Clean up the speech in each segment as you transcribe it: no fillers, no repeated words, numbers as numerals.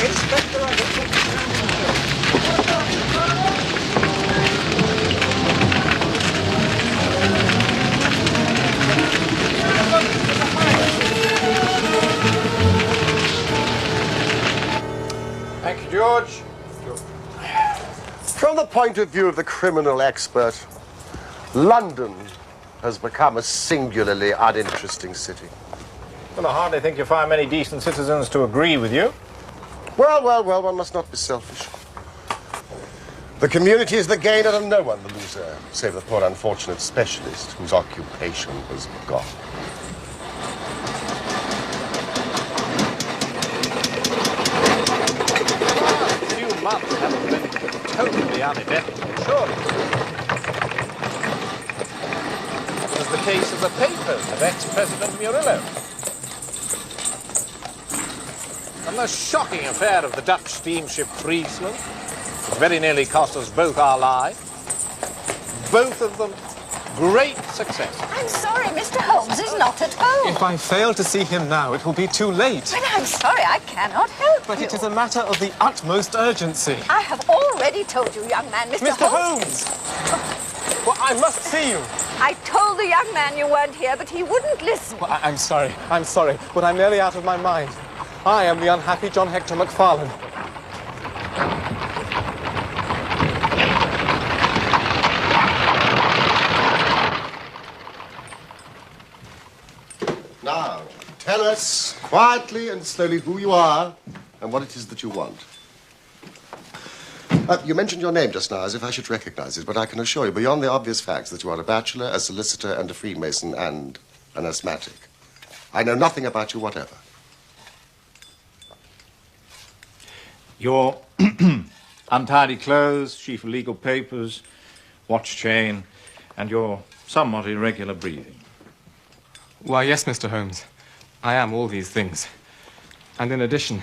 Inspector, I don't think Thank you, George. From the point of view of the criminal expert, London has become a singularly uninteresting city. Well, I hardly think you'll find many decent citizens to agree with you. Well, one must not be selfish. The community is the gainer and no one the loser, save the poor unfortunate specialist whose occupation was gone. A few months haven't been totally uneventful, surely. It was the case of the papers of ex-President Murillo. And the shocking affair of the Dutch steamship Friesland, which very nearly cost us both our lives. Both of them great success. I'm sorry, Mr. Holmes is not at home. If I fail to see him now, it will be too late. Well, I'm sorry, I cannot help But you. it is a matter of the utmost urgency. I have already told you, young man, Mr. Holmes! Well, I must see you. I told the young man you weren't here, but he wouldn't listen. Well, I'm sorry, but I'm nearly out of my mind. I am the unhappy John Hector McFarlane. Now, tell us quietly and slowly who you are and what it is that you want. You mentioned your name just now as if I should recognize it, but I can assure you, beyond the obvious facts, that you are a bachelor, a solicitor, and a Freemason, and an asthmatic. I know nothing about you whatever. Your untidy clothes, sheaf of legal papers, watch chain, and your somewhat irregular breathing. Why, yes, Mr. Holmes. I am all these things. And in addition,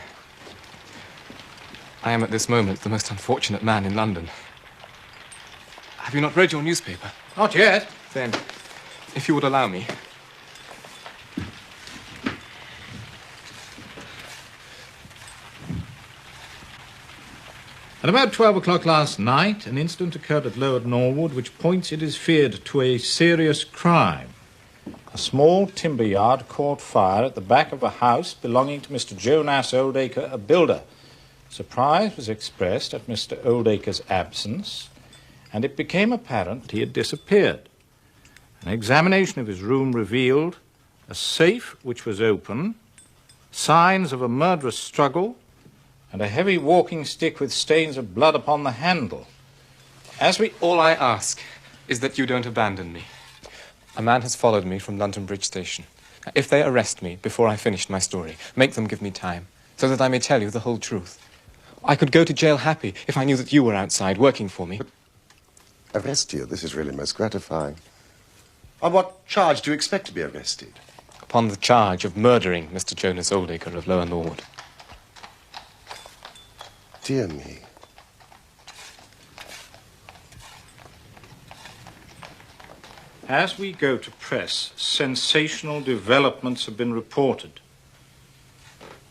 I am at this moment the most unfortunate man in London. Have you not read your newspaper? Not yet. Then, if you would allow me. At about 12 o'clock last night, an incident occurred at Lower Norwood which points, it is feared, to a serious crime. A small timber yard caught fire at the back of a house belonging to Mr. Jonas Oldacre, a builder. Surprise was expressed at Mr. Oldacre's absence, and it became apparent he had disappeared. An examination of his room revealed a safe which was open, signs of a murderous struggle, and a heavy walking stick with stains of blood upon the handle. All I ask is that you don't abandon me. A man has followed me from London Bridge Station. If they arrest me before I finish my story, make them give me time, so that I may tell you the whole truth. I could go to jail happy if I knew that you were outside working for me. Arrest you? This is really most gratifying. On what charge do you expect to be arrested? Upon the charge of murdering Mr. Jonas Oldacre of Lower Norwood. Dear me. As we go to press, sensational developments have been reported.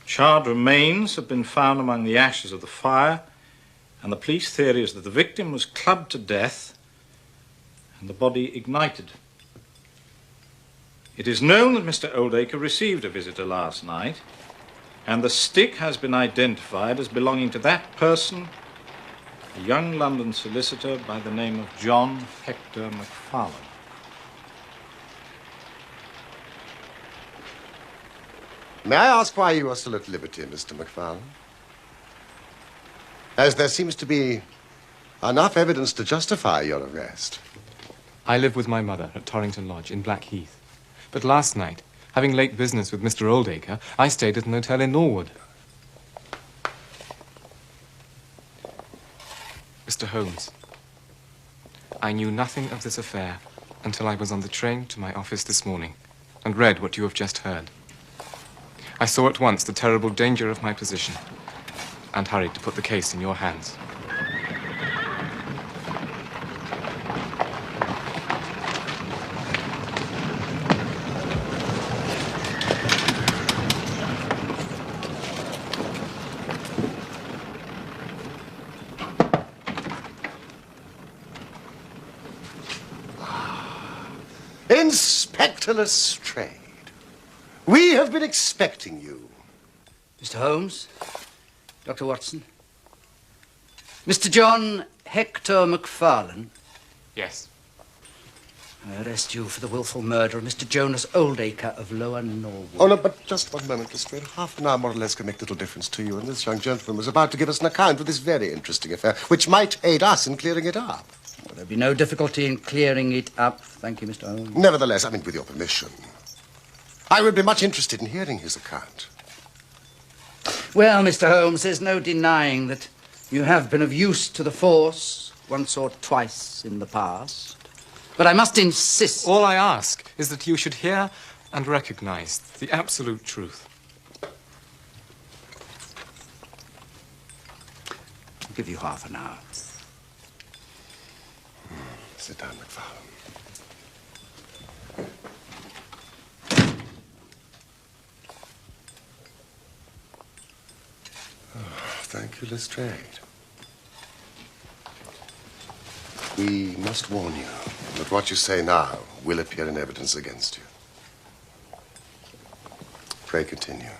Charred remains have been found among the ashes of the fire, and the police theory is that the victim was clubbed to death and the body ignited. It is known that Mr. Oldacre received a visitor last night, and the stick has been identified as belonging to that person, a young London solicitor by the name of John Hector McFarlane. May I ask why you are still at liberty, Mr. McFarlane? As there seems to be enough evidence to justify your arrest. I live with my mother at Torrington Lodge in Blackheath. But last night, having late business with Mr. Oldacre, I stayed at an hotel in Norwood. Mr. Holmes, I knew nothing of this affair until I was on the train to my office this morning and read what you have just heard. I saw at once the terrible danger of my position and hurried to put the case in your hands. Inspector Lestrade. We have been expecting you. Mr. Holmes, Dr. Watson, Mr. John Hector McFarlane. Yes. I arrest you for the willful murder of Mr. Jonas Oldacre of Lower Norwood. Oh, no, but just one moment, Lestrade. Half an hour, more or less, can make little difference to you, and this young gentleman was about to give us an account of this very interesting affair, which might aid us in clearing it up. Well, there'll be no difficulty in clearing it up. Thank you, Mr. Holmes. Nevertheless, I mean, with your permission, I would be much interested in hearing his account. Well, Mr. Holmes, there's no denying that you have been of use to the force once or twice in the past. But I must insist... All I ask is that you should hear and recognize the absolute truth. I'll give you half an hour. Sit down, McFarlane. Thank you, Lestrade. We must warn you that what you say now will appear in evidence against you. Pray continue.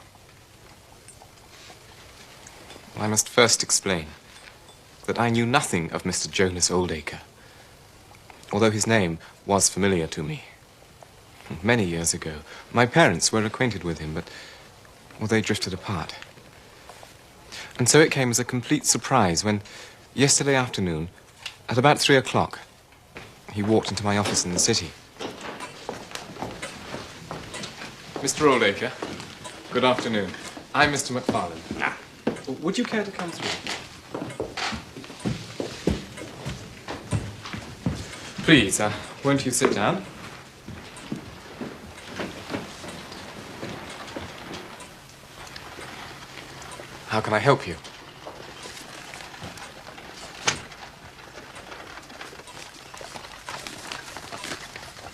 I must first explain that I knew nothing of Mr. Jonas Oldacre, although his name was familiar to me. Many years ago, my parents were acquainted with him, but they drifted apart. And so it came as a complete surprise when, yesterday afternoon, at about 3 o'clock, he walked into my office in the city. Mr. Oldacre, good afternoon. I'm Mr. McFarlane. Would you care to come through? Please, won't you sit down? How can I help you?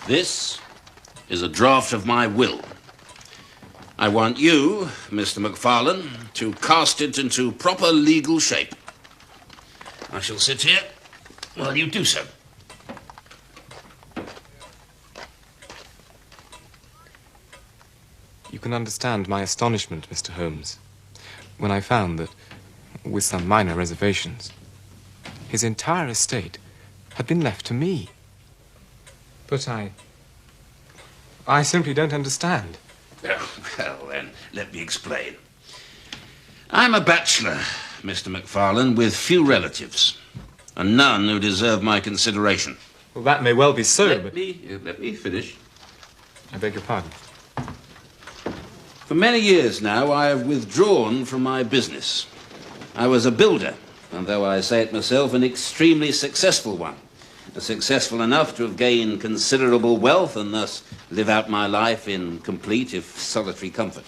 This is a draft of my will. I want you, Mr. McFarlane, to cast it into proper legal shape. I shall sit here while you do so. You can understand my astonishment, Mr. Holmes, when I found that, with some minor reservations, his entire estate had been left to me. But I simply don't understand. Oh, well, then, let me explain. I'm a bachelor, Mr. McFarlane, with few relatives, and none who deserve my consideration. Well, that may well be so, Let but... me finish. I beg your pardon. For many years now, I have withdrawn from my business. I was a builder, and though I say it myself, an extremely successful one. Successful enough to have gained considerable wealth and thus live out my life in complete, if solitary, comfort.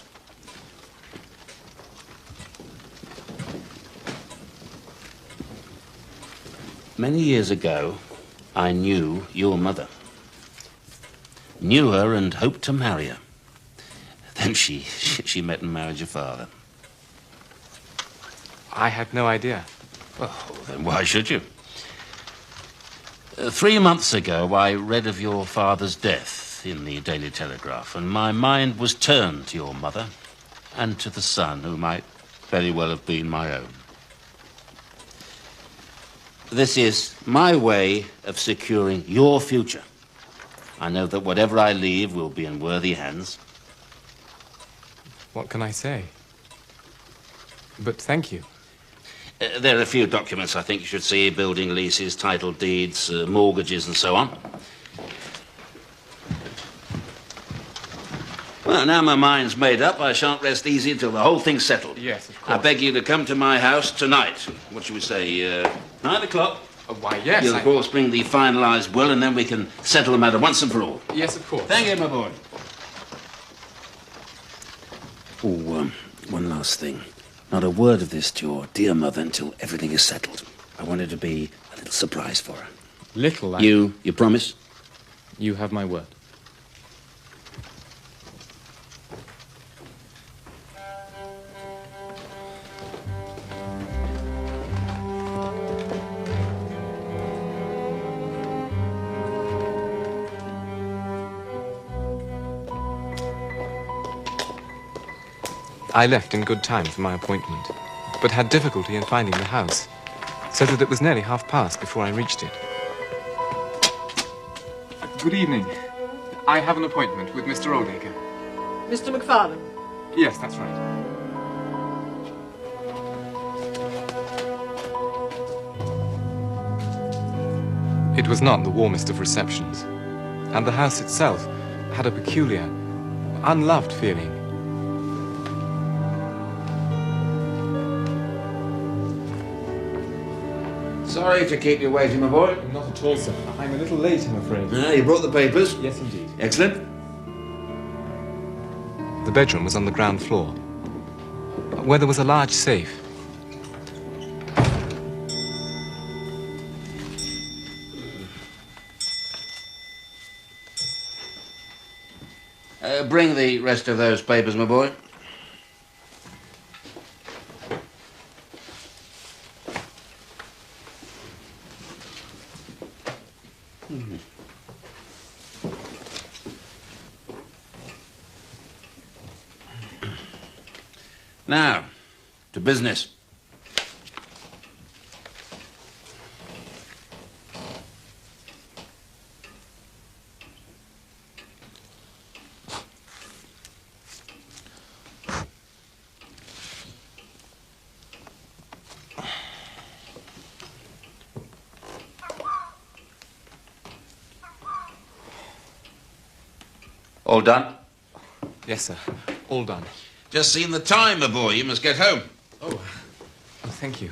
Many years ago, I knew your mother. Knew her and hoped to marry her. Then she met and married your father. I had no idea. Oh, then why should you? 3 months ago, I read of your father's death in the Daily Telegraph, and my mind was turned to your mother and to the son who might very well have been my own. This is my way of securing your future. I know that whatever I leave will be in worthy hands. What can I say? But thank you. There are a few documents I think you should see: building leases, title deeds, mortgages, and so on. Well, now my mind's made up, I shan't rest easy until the whole thing's settled. Yes, of course. I beg you to come to my house tonight. What should we say, 9 o'clock? Why, yes. You'll, of course, bring the finalised will, and then we can settle the matter once and for all. Yes, of course. Thank you, my boy. Oh, one last thing. Not a word of this to your dear mother until everything is settled. I want it to be a little surprise for her. Little, You promise? You have my word. I left in good time for my appointment, but had difficulty in finding the house, so that it was nearly past before I reached it. Good evening. I have an appointment with Mr. Oldacre. Mr. McFarlane? Yes, that's right. It was not the warmest of receptions, and the house itself had a peculiar, unloved feeling. Sorry to keep you waiting, my boy. Not at all, sir. I'm a little late, I'm afraid. You brought the papers? Yes, indeed. Excellent. The bedroom was on the ground floor, where there was a large safe. Bring the rest of those papers, my boy. Now, to business. All done? Yes, sir. All done. Just seen the time, my boy. You must get home. Oh, thank you.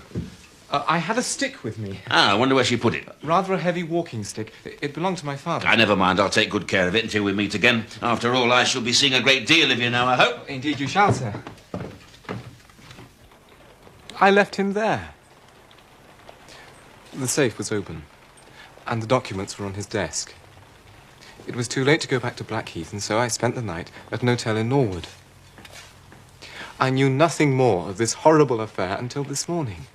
I had a stick with me. I wonder where she put it. Rather a heavy walking stick. It belonged to my father. Never mind. I'll take good care of it until we meet again. After all, I shall be seeing a great deal of you now, I hope. Indeed you shall, sir. I left him there. The safe was open, and the documents were on his desk. It was too late to go back to Blackheath, and so I spent the night at an hotel in Norwood. I knew nothing more of this horrible affair until this morning.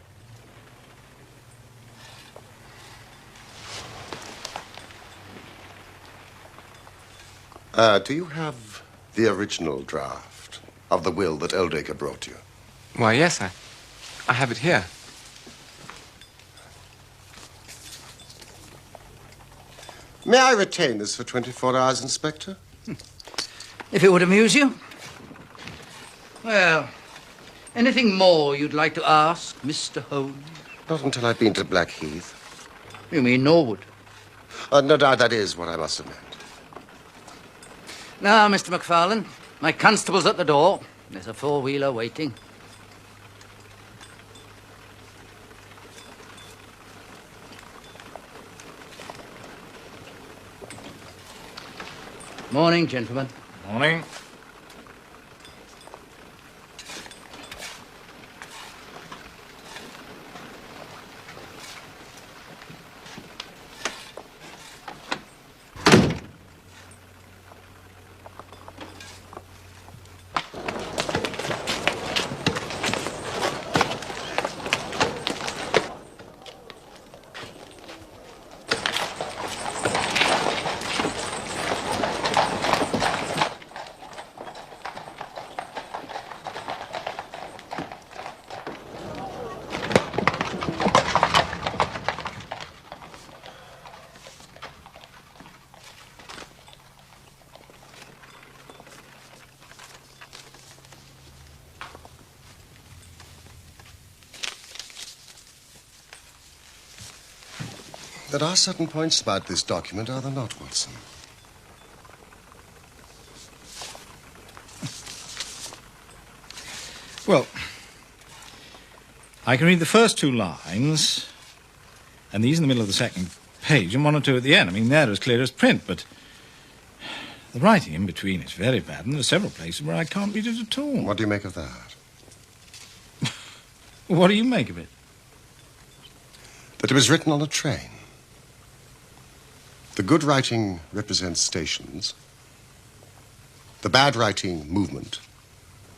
Do you have the original draft of the will that Oldacre brought you? Why, yes, I have it here. May I retain this for 24 hours, Inspector? If it would amuse you. Well, anything more you'd like to ask, Mr. Holmes? Not until I've been to Blackheath. You mean Norwood? No doubt that is what I must have meant. Now, Mr. McFarlane, my constable's at the door. There's a four-wheeler waiting. Morning, gentlemen. Morning. There are certain points about this document, are there not, Watson? Well, I can read the first two lines, and these in the middle of the second page, and one or two at the end. I mean, they're as clear as print, but the writing in between is very bad, and there are several places where I can't read it at all. What do you make of that? What do you make of it? That it was written on a train. The good writing represents stations, the bad writing movement,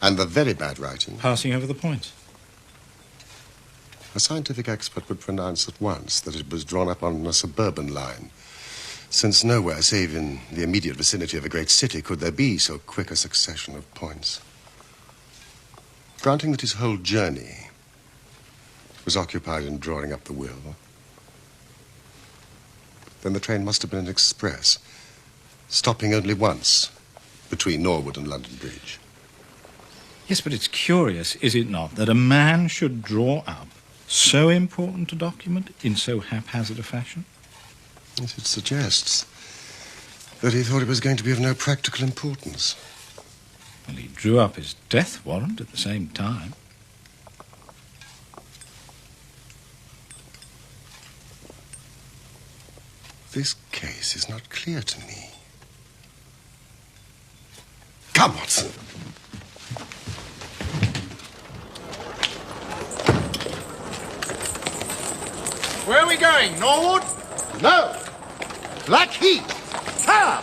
and the very bad writing Passing over the points. A scientific expert would pronounce at once that it was drawn up on a suburban line, since nowhere, save in the immediate vicinity of a great city, could there be so quick a succession of points. Granting that his whole journey was occupied in drawing up the will, then the train must have been an express, stopping only once between Norwood and London Bridge. Yes, but it's curious, is it not, that a man should draw up so important a document in so haphazard a fashion? Yes, it suggests that he thought it was going to be of no practical importance. Well, he drew up his death warrant at the same time. This case is not clear to me. Come, Watson. Where are we going, Norwood? No! Blackheath! Come!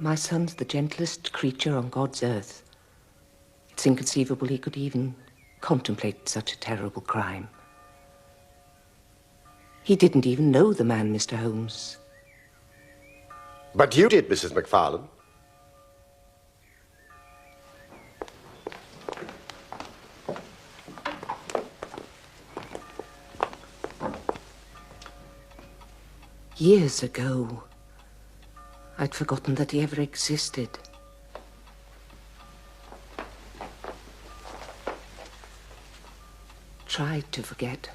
My son's the gentlest creature on God's earth. It's inconceivable he could even contemplate such a terrible crime. He didn't even know the man, Mr. Holmes. But you did, Mrs. McFarlane. Years ago, I'd forgotten that he ever existed. Tried to forget.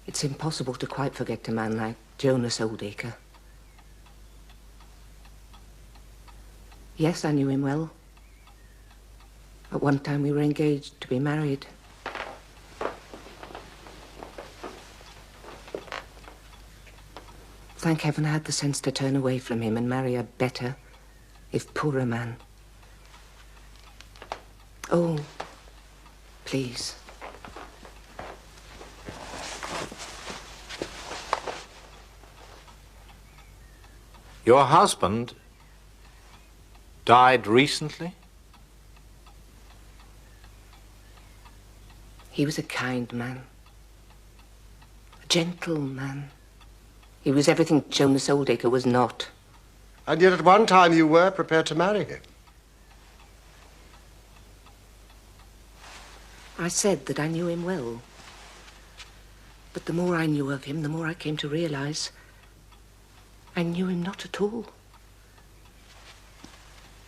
It's impossible to quite forget a man like Jonas Oldacre. Yes, I knew him well. At one time we were engaged to be married. Thank heaven I had the sense to turn away from him and marry a better, if poorer man. Oh, please. Your husband died recently? He was a kind man. A gentle man. He was everything Jonas Oldacre was not. And yet at one time you were prepared to marry him. I said that I knew him well. But the more I knew of him, the more I came to realize I knew him not at all.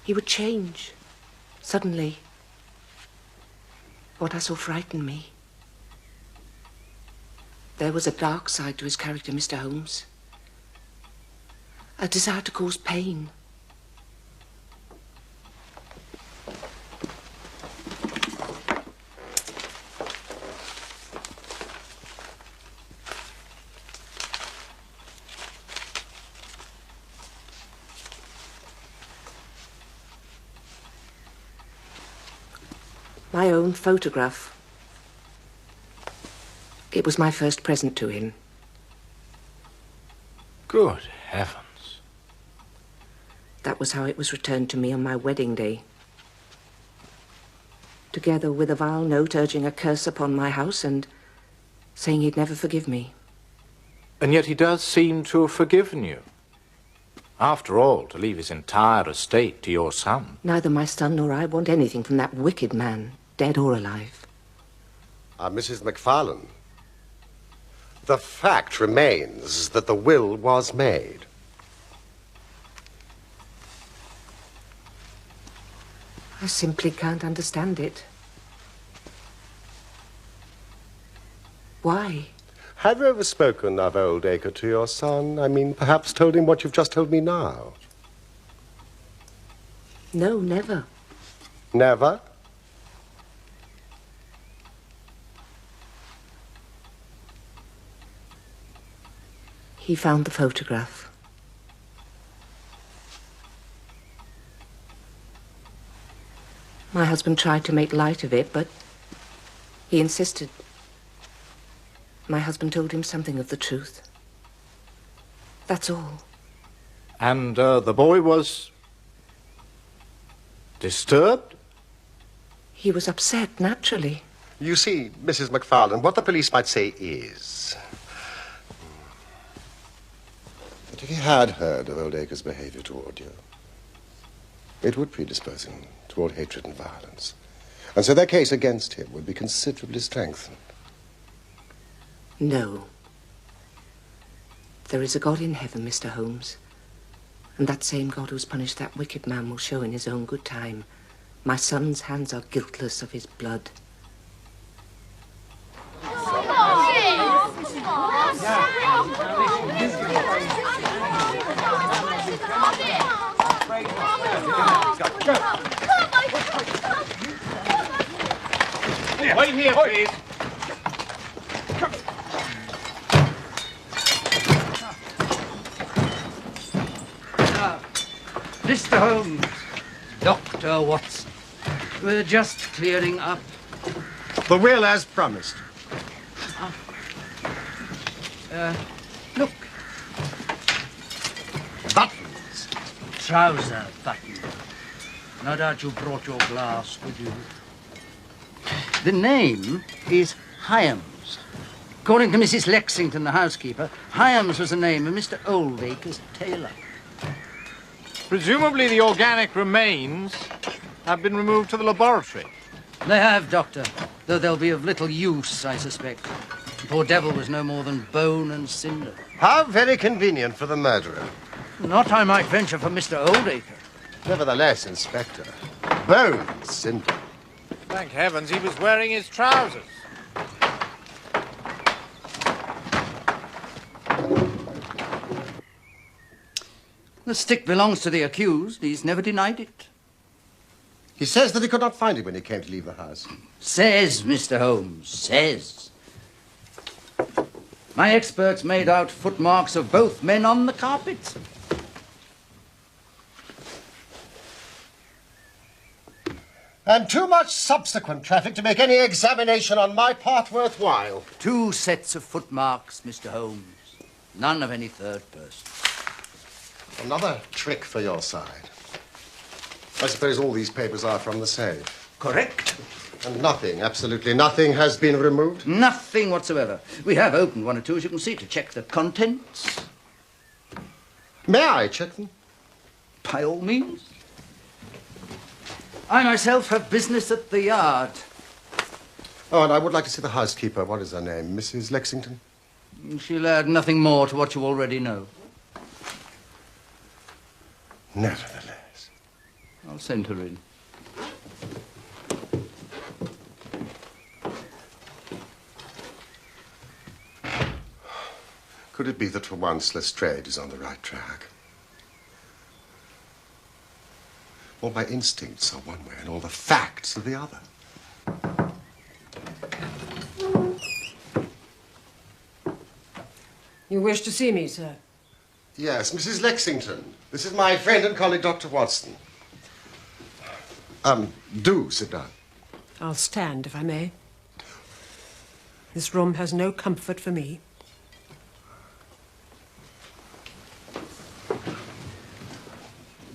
He would change, suddenly. What I saw frightened me. There was a dark side to his character, Mr. Holmes. A desire to cause pain. My own photograph. It was my first present to him. Good heavens. That was how it was returned to me on my wedding day. Together with a vile note urging a curse upon my house and saying he'd never forgive me. And yet he does seem to have forgiven you. After all, to leave his entire estate to your son. Neither my son nor I want anything from that wicked man, dead or alive. Mrs. McFarlane, the fact remains that the will was made. I simply can't understand it. Why? Have you ever spoken of Oldacre to your son? I mean, perhaps told him what you've just told me now? No, never. Never? He found the photograph. My husband tried to make light of it, but he insisted. My husband told him something of the truth. That's all. And the boy was disturbed? He was upset, naturally. You see, Mrs. McFarlane, what the police might say is that if he had heard of Oldacre's behavior toward you, it would predispose him toward hatred and violence. And so their case against him would be considerably strengthened. No. There is a God in heaven, Mr. Holmes. And that same God who's punished that wicked man will show in his own good time. My son's hands are guiltless of his blood. Wait here, please. Mr. Holmes, Dr. Watson, we're just clearing up. The will as promised. Look. Buttons. Trouser button. No doubt you brought your glass with you. The name is Hyams. According to Mrs. Lexington, the housekeeper, Hyams was the name of Mr. Oldacre's tailor. Presumably the organic remains have been removed to the laboratory. They have, Doctor, though they'll be of little use, I suspect. The poor devil was no more than bone and cinder. How very convenient for the murderer. Not, I might venture, for Mr. Oldacre. Nevertheless, Inspector, bone and cinder. Thank heavens he was wearing his trousers. The stick belongs to the accused. He's never denied it. He says that he could not find it when he came to leave the house. Says, Mr. Holmes, says. My experts made out footmarks of both men on the carpet. And too much subsequent traffic to make any examination on my part worthwhile. 2 sets of footmarks, Mr. Holmes. None of any third person. Another trick for your side. I suppose all these papers are from the safe. Correct. And nothing, absolutely nothing, has been removed? Nothing whatsoever. We have opened 1 or 2, as you can see, to check the contents. May I check them? By all means. I myself have business at the yard. Oh, and I would like to see the housekeeper. What is her name? Mrs. Lexington? She'll add nothing more to what you already know. Nevertheless. I'll send her in. Could it be that for once Lestrade is on the right track? All my instincts are one way and all the facts are the other. You wish to see me, sir? Yes, Mrs. Lexington. This is my friend and colleague, Dr. Watson. Do sit down. I'll stand, if I may. This room has no comfort for me.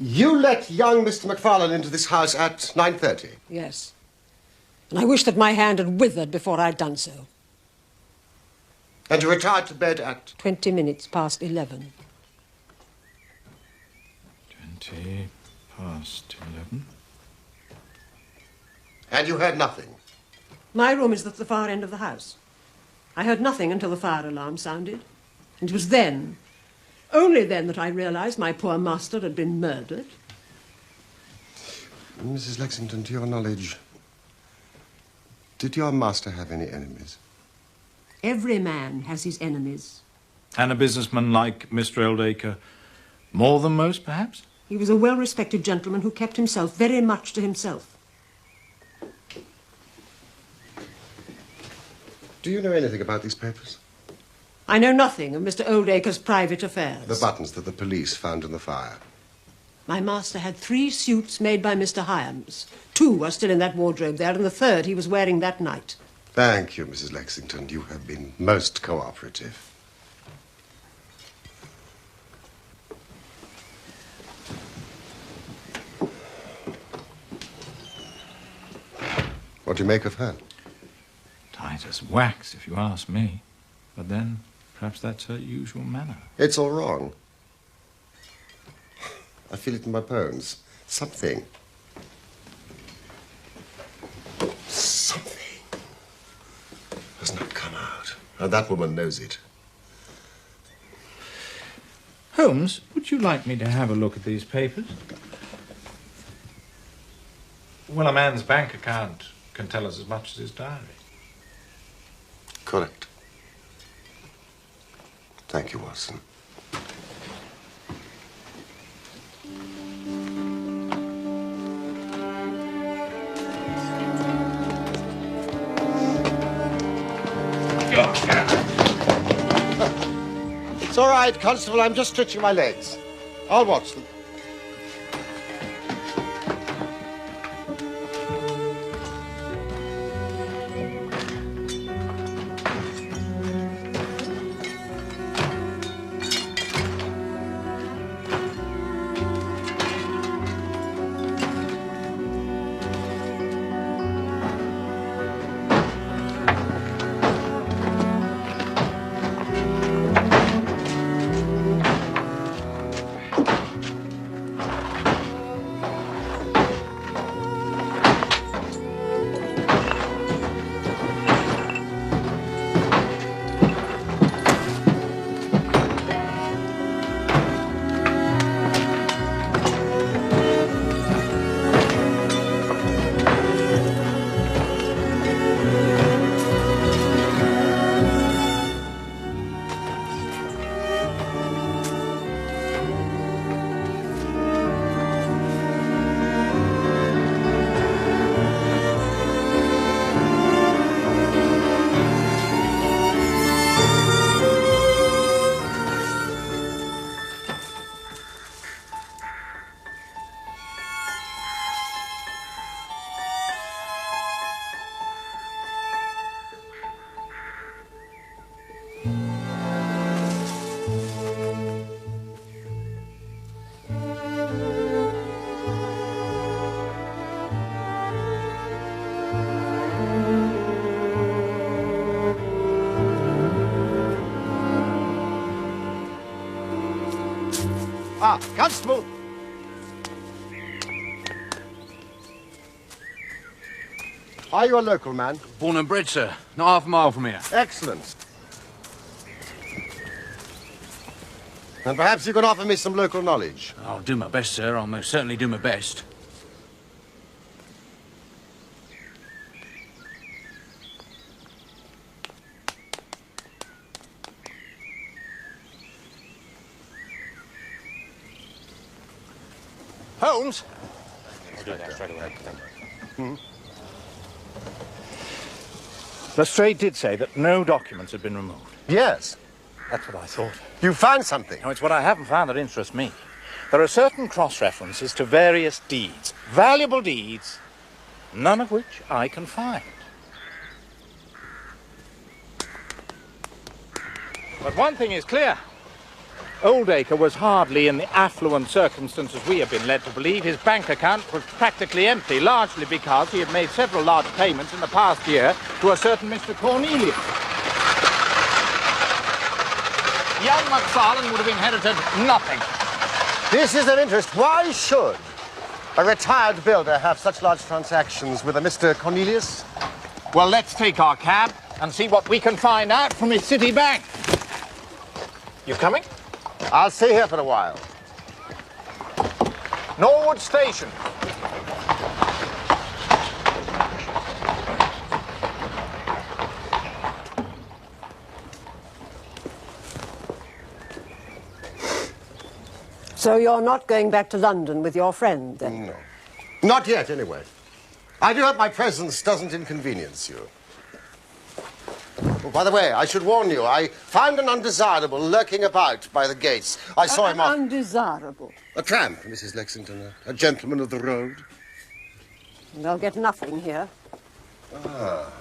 You let young Mr. McFarlane into this house at 9:30? Yes. And I wish that my hand had withered before I'd done so. And you retired to bed at? 20 minutes past 11. 20 past 11. And you heard nothing? My room is at the far end of the house. I heard nothing until the fire alarm sounded. And it was then, only then, that I realized my poor master had been murdered. Mrs. Lexington, to your knowledge, did your master have any enemies? Every man has his enemies. And a businessman like Mr. Oldacre, more than most, perhaps? He was a well-respected gentleman who kept himself very much to himself. Do you know anything about these papers? I know nothing of Mr. Oldacre's private affairs. The buttons that the police found in the fire. My master had 3 suits made by Mr. Hyams. 2 are still in that wardrobe there, and the 3rd he was wearing that night. Thank you, Mrs. Lexington. You have been most cooperative. What do you make of her? white as wax, if you ask me. But then, perhaps that's her usual manner. It's all wrong. I feel it in my bones. Something has not come out. And that woman knows it. Holmes, would you like me to have a look at these papers? Well, a man's bank account can tell us as much as his diary. Correct. Thank you, Watson. It's all right, Constable. I'm just stretching my legs. I'll watch them. Ah, Constable! Are you a local man? Born and bred, sir. Not half a mile from here. Excellent. And perhaps you can offer me some local knowledge. I'll do my best, sir. I'll most certainly do my best. Holmes? Straight away. Hmm? Lestrade did say that no documents had been removed. Yes. That's what I thought. You found something? No, it's what I haven't found that interests me. There are certain cross-references to various deeds, valuable deeds, none of which I can find. But one thing is clear. Oldacre was hardly in the affluent circumstances we have been led to believe. His bank account was practically empty, largely because he had made several large payments in the past year to a certain Mr. Cornelius. Young McFarlane would have inherited nothing. This is of interest. Why should a retired builder have such large transactions with a Mr. Cornelius? Well, let's take our cab and see what we can find out from his city bank. You coming? I'll stay here for a while. Norwood Station. So you're not going back to London with your friend, then? No. Not yet, anyway. I do hope my presence doesn't inconvenience you. Oh, by the way, I should warn you, I found an undesirable lurking about by the gates. I saw him off... Undesirable? A tramp, Mrs. Lexington, a gentleman of the road. They'll get nothing here. Ah.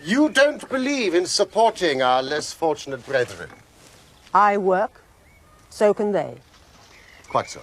You don't believe in supporting our less fortunate brethren? I work, so can they. Quite so.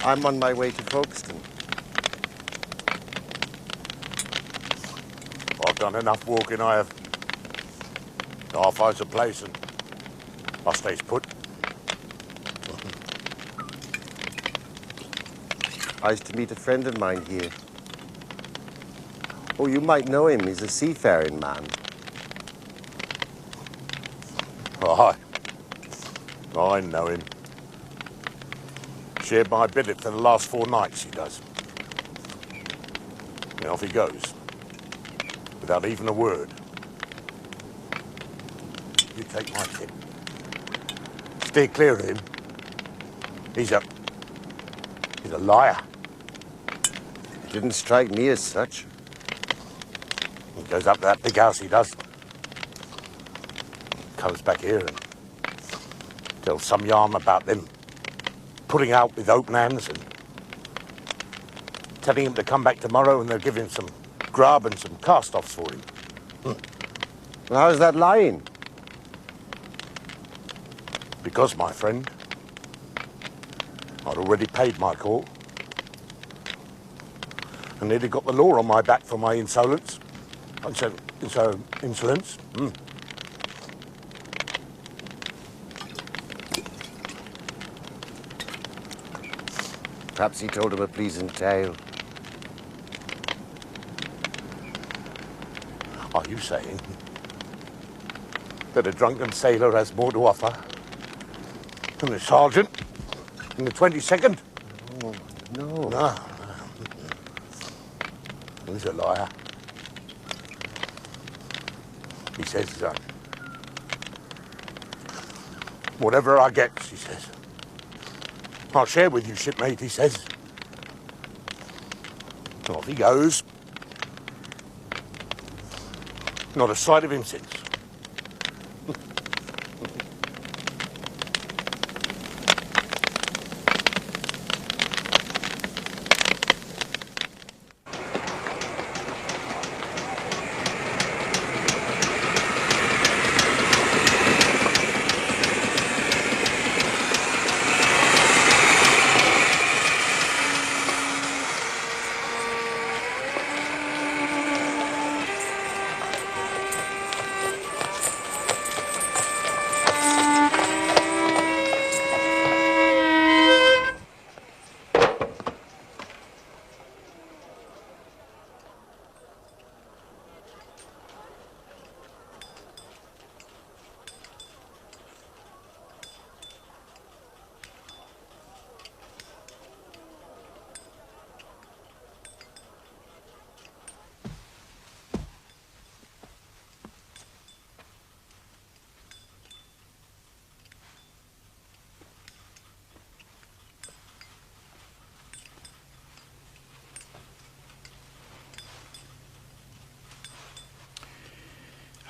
I'm on my way to Folkestone. I've done enough walking, I have. I'll find some place and I'll stay put. I used to meet a friend of mine here. Oh, you might know him. He's a seafaring man. Oh, I know him. Shared my billet for the last 4 nights, he does. And off he goes, without even a word. You take my tip. Steer clear of him. He's a liar. He didn't strike me as such. He goes up to that big house, he does. Comes back here and tells some yarn about them putting out with open hands and telling him to come back tomorrow and they'll give him some grub and some cast-offs for him. Well, how's that lying? Because, my friend, I'd already paid my call. And nearly got the law on my back for my insolence. Insolence. Perhaps he told him a pleasing tale. Are you saying that a drunken sailor has more to offer than a sergeant in the 22nd? Oh, no. No. He's a liar. He says, whatever I get, he says, I'll share with you, shipmate, he says. And off he goes. Not a sight of him since.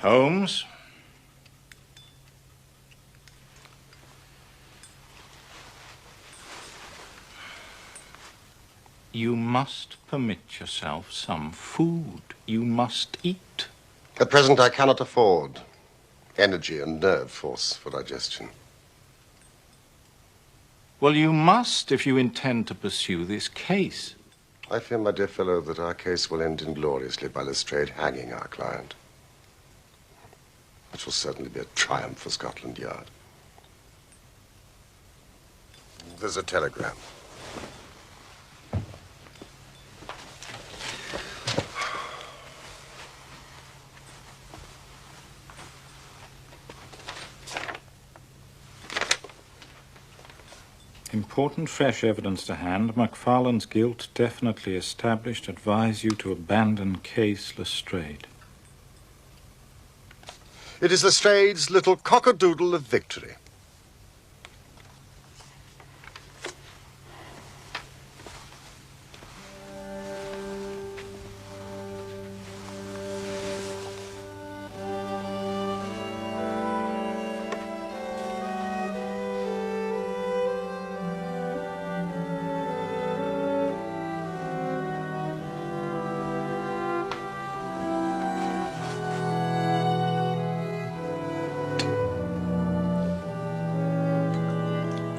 Holmes? You must permit yourself some food. You must eat. At present, I cannot afford energy and nerve force for digestion. Well, you must if you intend to pursue this case. I fear, my dear fellow, that our case will end ingloriously by Lestrade hanging our client. Which will certainly be a triumph for Scotland Yard. There's a telegram. Important fresh evidence to hand. McFarlane's guilt definitely established. Advise you to abandon case Lestrade. It is Lestrade's little cockadoodle of victory.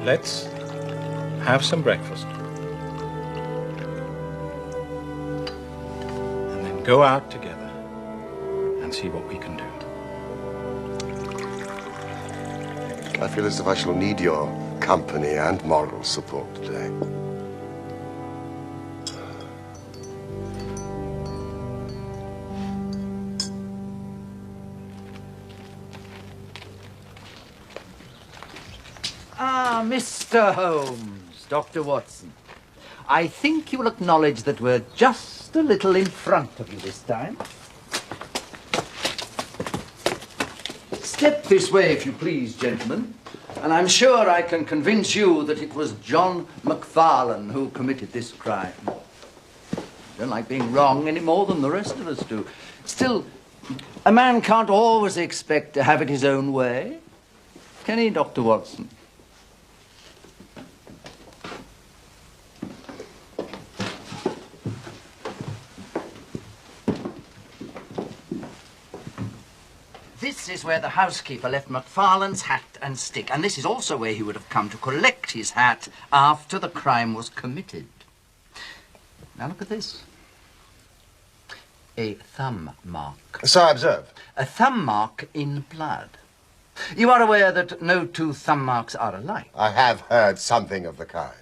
Let's have some breakfast. We'll go out together and see what we can do. I feel as if I shall need your company and moral support today. Ah, Mr. Holmes, Dr. Watson. I think you will acknowledge that we're just a little in front of you this time. Step this way, if you please, gentlemen, and I'm sure I can convince you that it was John McFarlane who committed this crime. I don't like being wrong any more than the rest of us do. Still, a man can't always expect to have it his own way. Can he, Dr. Watson? This is where the housekeeper left McFarlane's hat and stick, and this is also where he would have come to collect his hat after the crime was committed. Now look at this. A thumb mark. So I observe. A thumb mark in blood. You are aware that no two thumb marks are alike. I have heard something of the kind.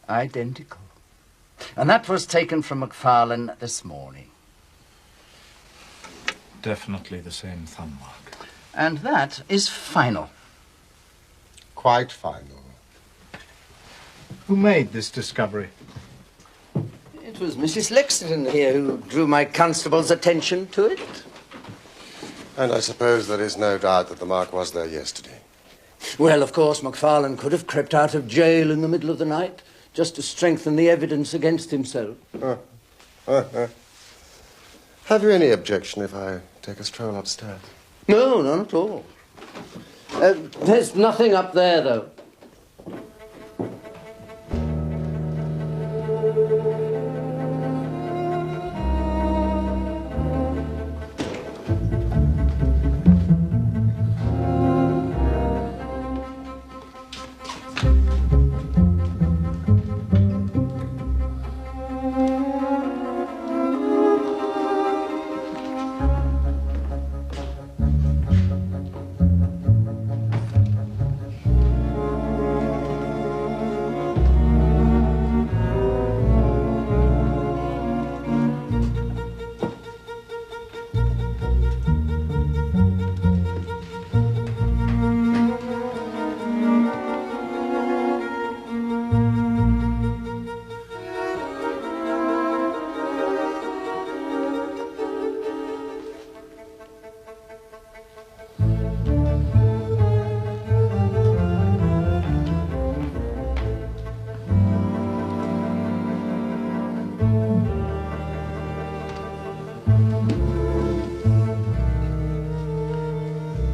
Identical. And that was taken from McFarlane this morning. Definitely the same thumb mark. And that is final. Quite final. Who made this discovery? It was Mrs. Lexington here who drew my constable's attention to it. And I suppose there is no doubt that the mark was there yesterday. Well, of course, McFarlane could have crept out of jail in the middle of the night just to strengthen the evidence against himself. Have you any objection if I take a stroll upstairs? No, none at all. There's nothing up there, though.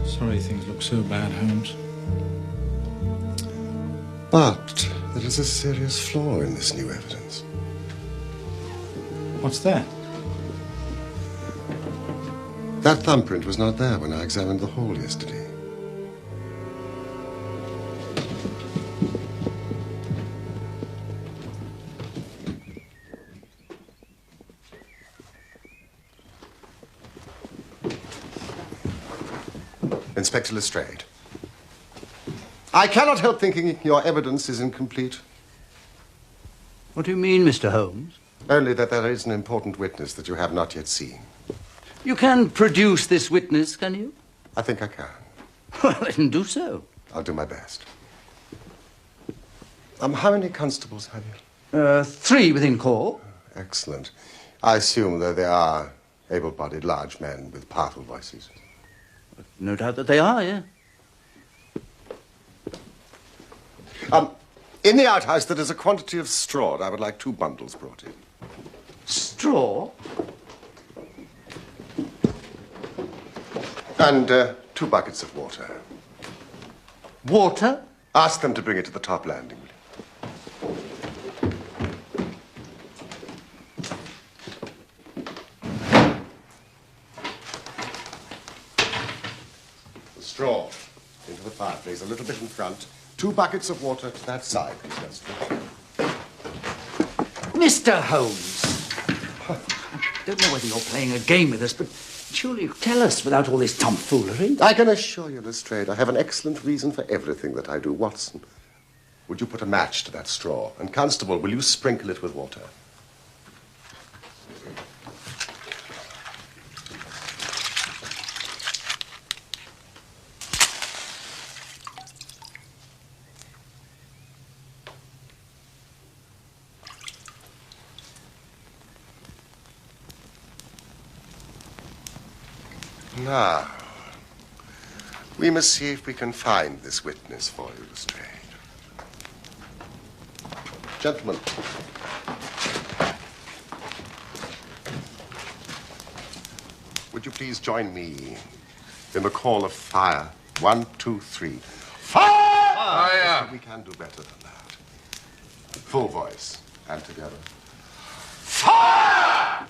Sorry things look so bad, Holmes. But there is a serious flaw in this new evidence. What's that? That thumbprint was not there when I examined the hole yesterday. Inspector Lestrade, I cannot help thinking your evidence is incomplete. What do you mean, Mr. Holmes? Only that there is an important witness that you have not yet seen. You can produce this witness, can you? I think I can. Well, then do so. I'll do my best. How many constables have you? 3 within call. Excellent. I assume that they are able-bodied, large men with powerful voices. No doubt that they are, yeah. In the outhouse, there is a quantity of straw. I would like 2 bundles brought in. Straw? And 2 buckets of water. Water? Ask them to bring it to the top landing, will you? straw into the fireplace, a little bit in front. 2 buckets of water to that side, please, Lestrange. Mr. Holmes, I don't know whether you're playing a game with us, but surely you tell us without all this tomfoolery. I can assure you, Lestrade, I have an excellent reason for everything that I do. Watson, would you put a match to that straw? And Constable, will you sprinkle it with water? Now, we must see if we can find this witness for you, Lestrade. Gentlemen. Would you please join me in the call of fire? 1, 2, 3. Fire! Fire! We can do better than that. Full voice and together. Fire!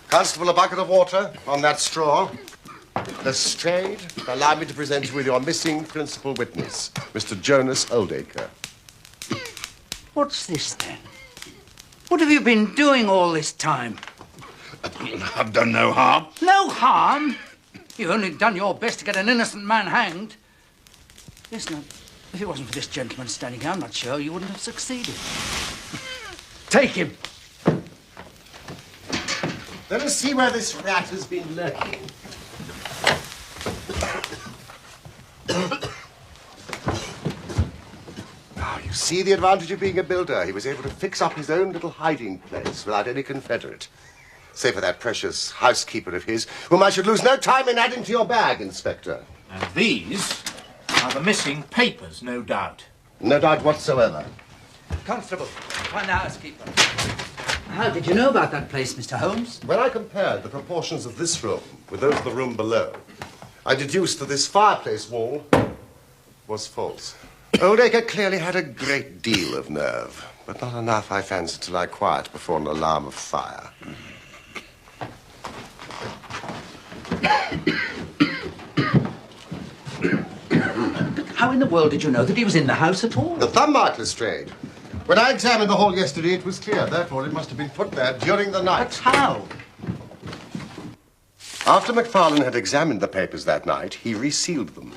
Constable, a bucket of water on that straw. Lestrade, allow me to present you with your missing principal witness, Mr. Jonas Oldacre. What's this, then? What have you been doing all this time? I've done no harm. No harm? You've only done your best to get an innocent man hanged. Listen, if it wasn't for this gentleman standing here, I'm not sure you wouldn't have succeeded. Take him. Let us see where this rat has been lurking. Now, you see the advantage of being a builder. He was able to fix up his own little hiding place without any confederate. Save for that precious housekeeper of his, whom I should lose no time in adding to your bag, Inspector. And these are the missing papers, no doubt. No doubt whatsoever. Constable, find the housekeeper. How did you know about that place, Mr. Holmes? When I compared the proportions of this room with those of the room below, I deduced that this fireplace wall was false. Oldacre clearly had a great deal of nerve, but not enough, I fancy, to lie quiet before an alarm of fire. How in the world did you know that he was in the house at all? The thumb mark, Lestrade. When I examined the hall yesterday, it was clear. Therefore, it must have been put there during the night. But how? After McFarlane had examined the papers that night, he resealed them.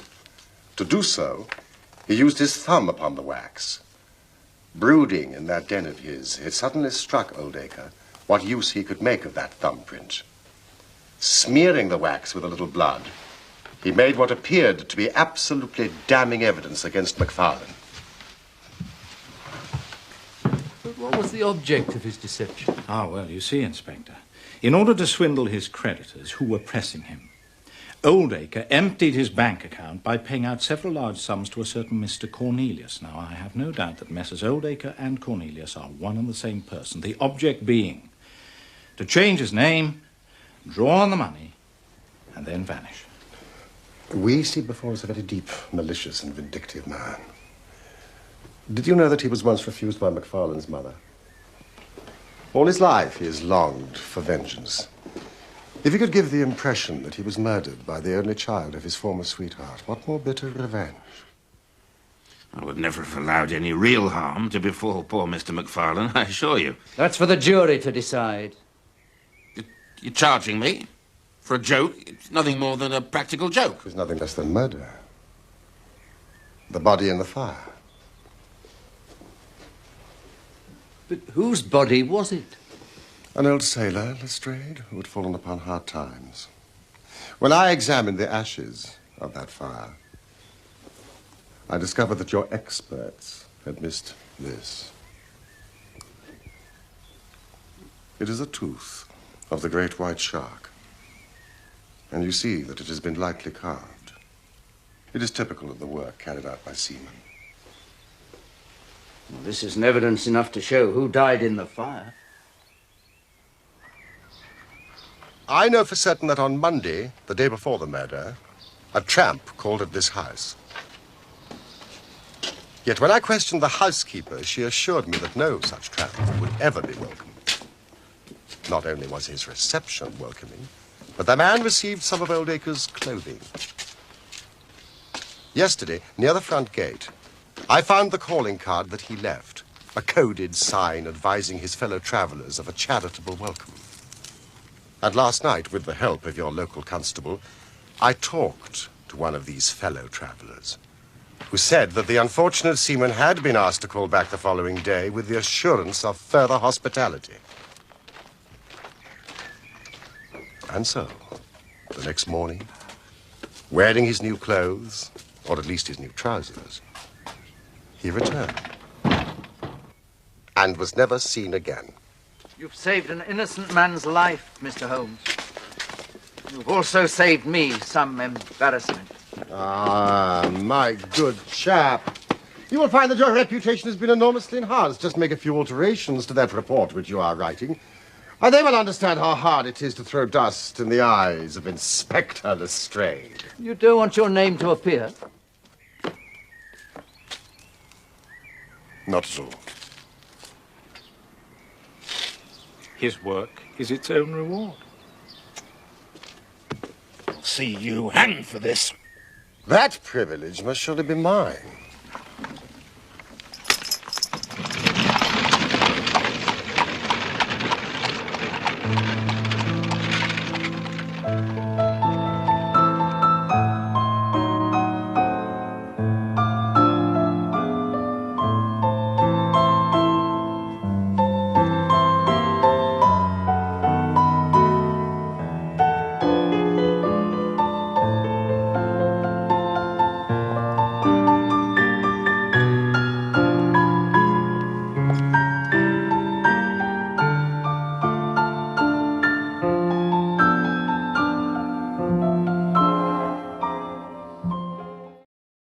To do so, he used his thumb upon the wax. Brooding in that den of his, it suddenly struck Oldacre what use he could make of that thumbprint. Smearing the wax with a little blood, he made what appeared to be absolutely damning evidence against McFarlane. But what was the object of his deception? Ah, well, you see, Inspector, in order to swindle his creditors who were pressing him, Oldacre emptied his bank account by paying out several large sums to a certain Mr. Cornelius. Now, I have no doubt that Messrs. Oldacre and Cornelius are one and the same person, the object being to change his name, draw on the money, and then vanish. We see before us a very deep, malicious and vindictive man. Did you know that he was once refused by McFarlane's mother? All his life he has longed for vengeance. If he could give the impression that he was murdered by the only child of his former sweetheart, what more bitter revenge? I would never have allowed any real harm to befall poor Mr. McFarlane, I assure you. That's for the jury to decide. You're charging me for a joke? It's nothing more than a practical joke. It was nothing less than murder. The body in the fire. But whose body was it? An old sailor, Lestrade, who had fallen upon hard times. When I examined the ashes of that fire, I discovered that your experts had missed this. It is a tooth of the great white shark. And you see that it has been lightly carved. It is typical of the work carried out by seamen. Well, this isn't evidence enough to show who died in the fire. I know for certain that on Monday, the day before the murder, A tramp called at this house. Yet when I questioned the housekeeper, she assured me that no such tramp would ever be welcome. Not only was his reception welcoming, but the man received some of Oldacre's clothing. Yesterday, near the front gate, I found the calling card that he left, a coded sign advising his fellow travelers of a charitable welcome. And last night, with the help of your local constable, I talked to one of these fellow travelers, who said that the unfortunate seaman had been asked to call back the following day with the assurance of further hospitality. And so, the next morning, wearing his new clothes, or at least his new trousers, he returned and was never seen again. You've saved an innocent man's life, Mr. Holmes. You've also saved me some embarrassment. Ah, my good chap. You will find that your reputation has been enormously enhanced. Just make a few alterations to that report which you are writing, and they will understand how hard it is to throw dust in the eyes of Inspector Lestrade. You don't want your name to appear? Not at all. His work is its own reward. See you hanged for this. That privilege must surely be mine.